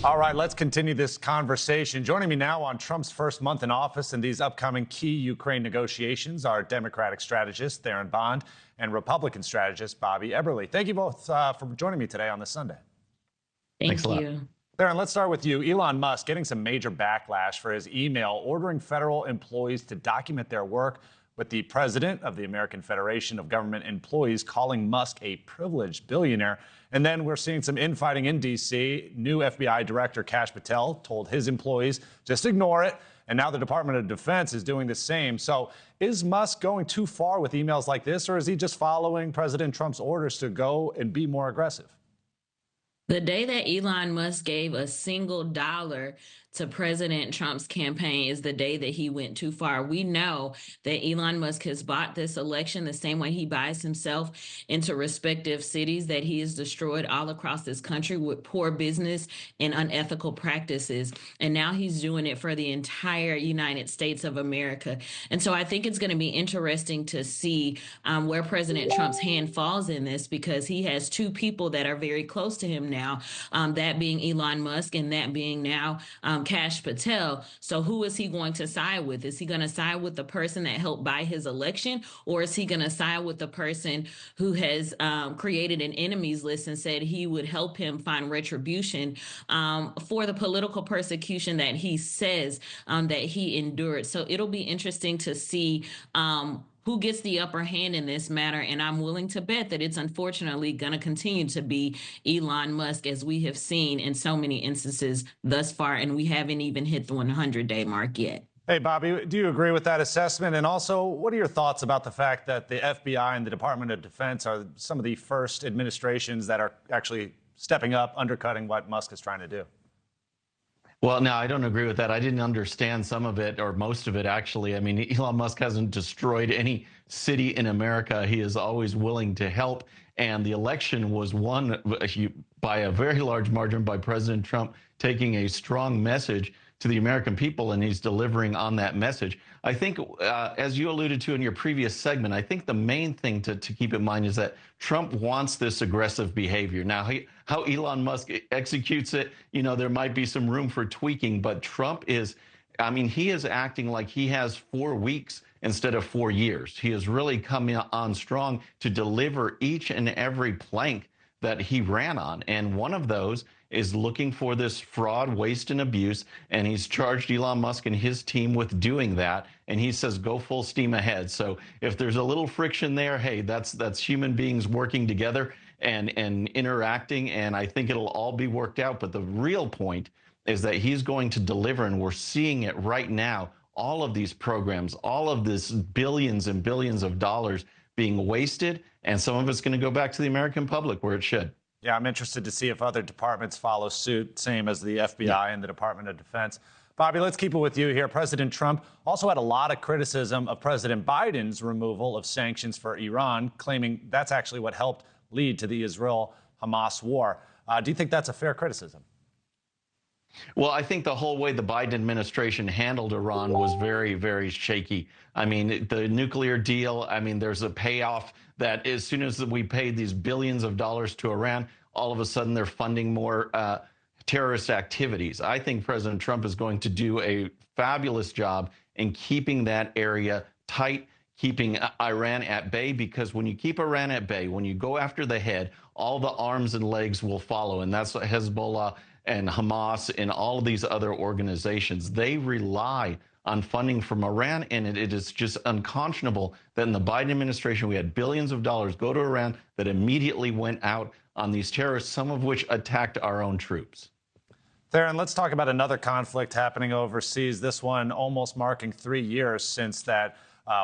All right, let's continue this conversation. Joining me now on Trump's first month in office and these upcoming key Ukraine negotiations are Democratic strategist Theron Bond and Republican strategist Bobby Eberle. Thank you both for joining me today on this Sunday. Thank you. Theron, let's start with you. Elon Musk getting some major backlash for his email ordering federal employees to document their work, with the president of the American Federation of Government Employees calling Musk a privileged billionaire. And then we're seeing some infighting in D.C. New FBI Director Kash Patel told his employees, just ignore it. And now the Department of Defense is doing the same. So is Musk going too far with emails like this, or is he just following President Trump's orders to go and be more aggressive? The day that Elon Musk gave a single dollar to President Trump's campaign is the day that he went too far. We know that Elon Musk has bought this election the same way he buys himself into respective cities that he has destroyed all across this country with poor business and unethical practices. And now he's doing it for the entire United States of America. And so I think it's going to be interesting to see where President Trump's hand falls in this, because he has two people that are very close to him now, that being Elon Musk and that being now Kash Patel. So who is he going to side with? Is he going to side with the person that helped buy his election, or is he going to side with the person who has created an enemies list and said he would help him find retribution for the political persecution that he says that he endured? So it'll be interesting to see who gets the upper hand in this matter. And I'm willing to bet that it's unfortunately going to continue to be Elon Musk, as we have seen in so many instances thus far. And we haven't even hit the 100-day mark yet. Hey, Bobby, do you agree with that assessment? And also, what are your thoughts about the fact that the FBI and the Department of Defense are some of the first administrations that are actually stepping up, undercutting what Musk is trying to do? Well, no, I don't agree with that. I didn't understand some of it, or most of it, actually. I mean, Elon Musk hasn't destroyed any city in America. He is always willing to help. And the election was won by a very large margin by President Trump, taking a strong message to the American people, and he's delivering on that message. I think, as you alluded to in your previous segment, I think the main thing to keep in mind is that Trump wants this aggressive behavior. Now, how Elon Musk executes it, you know, there might be some room for tweaking, but Trump is, I mean, he is acting like he has 4 weeks instead of 4 years. He is really coming on strong to deliver each and every plank that he ran on. And one of those is looking for this fraud, waste, and abuse. And he's charged Elon Musk and his team with doing that. And he says, go full steam ahead. So if there's a little friction there, hey, that's human beings working together and interacting. And I think it'll all be worked out. But the real point is that he's going to deliver. And we're seeing it right now. All of these programs, all of this billions and billions of dollars being wasted. And some of it's going to go back to the American public where it should. Yeah, I'm interested to see if other departments follow suit, same as the FBI and the Department of Defense. Bobby, let's keep it with you here. President Trump also had a lot of criticism of President Biden's removal of sanctions for Iran, claiming that's actually what helped lead to the Israel-Hamas war. Do you think that's a fair criticism? Well, I think the whole way the Biden administration handled Iran was very, very shaky. I mean, the nuclear deal, I mean, there's a payoff that as soon as we paid these billions of dollars to Iran, all of a sudden they're funding more terrorist activities. I think President Trump is going to do a fabulous job in keeping that area tight, keeping Iran at bay, because when you keep Iran at bay, when you go after the head, all the arms and legs will follow. And that's what Hezbollah and Hamas and all of these other organizations, they rely on funding from Iran, and it is just unconscionable that in the Biden administration we had billions of dollars go to Iran that immediately went out on these terrorists, some of which attacked our own troops. Theron, let's talk about another conflict happening overseas, this one almost marking 3 years since that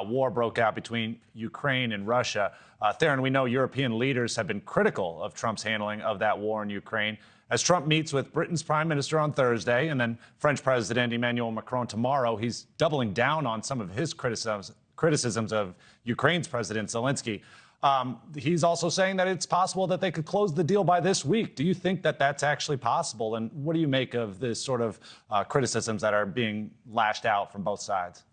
war broke out between Ukraine and Russia. Theron, we know European leaders have been critical of Trump's handling of that war in Ukraine. As Trump meets with Britain's prime minister on Thursday and then French President Emmanuel Macron tomorrow, he's doubling down on some of his criticisms of Ukraine's President Zelensky. He's also saying that it's possible that they could close the deal by this week. Do you think that that's actually possible? And what do you make of this sort of criticisms that are being lashed out from both sides?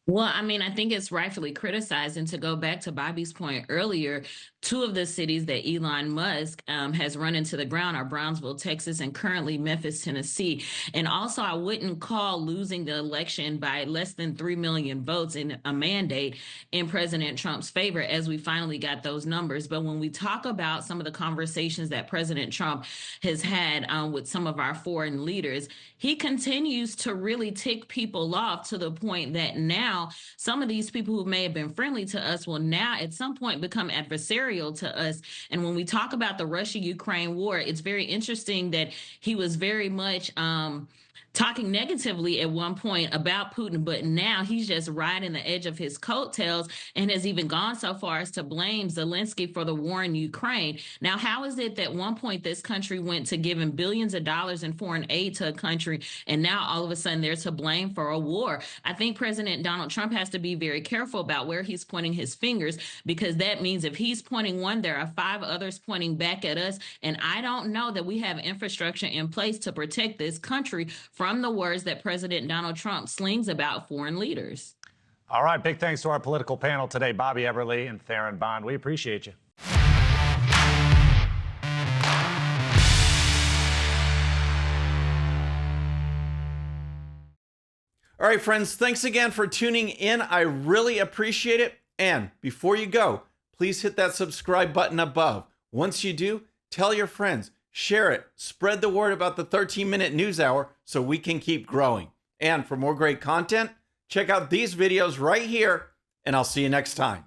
Well, I mean, I think it's rightfully criticized. And to go back to Bobby's point earlier, two of the cities that Elon Musk has run into the ground are Brownsville, Texas, and currently Memphis, Tennessee. And also, I wouldn't call losing the election by less than 3 million votes in a mandate in President Trump's favor, as we finally got those numbers. But when we talk about some of the conversations that President Trump has had with some of our foreign leaders, he continues to really tick people off to the point that now some of these people who may have been friendly to us will now at some point become adversarial to us. And when we talk about the Russia-Ukraine war, it's very interesting that he was very much talking negatively at one point about Putin, but now he's just riding the edge of his coattails and has even gone so far as to blame Zelensky for the war in Ukraine. Now, how is it that at one point this country went to giving billions of dollars in foreign aid to a country, and now all of a sudden they're to blame for a war? I think President Donald Trump has to be very careful about where he's pointing his fingers, because that means if he's pointing one, there are 5 others pointing back at us. And I don't know that we have infrastructure in place to protect this country from the words that President Donald Trump slings about foreign leaders. All right, big thanks to our political panel today, Bobby Eberle and Theron Bond. We appreciate you. All right, friends, thanks again for tuning in. I really appreciate it. And before you go, please hit that subscribe button above. Once you do, tell your friends, share it, spread the word about the 13-minute news hour so we can keep growing. And for more great content, check out these videos right here, and I'll see you next time.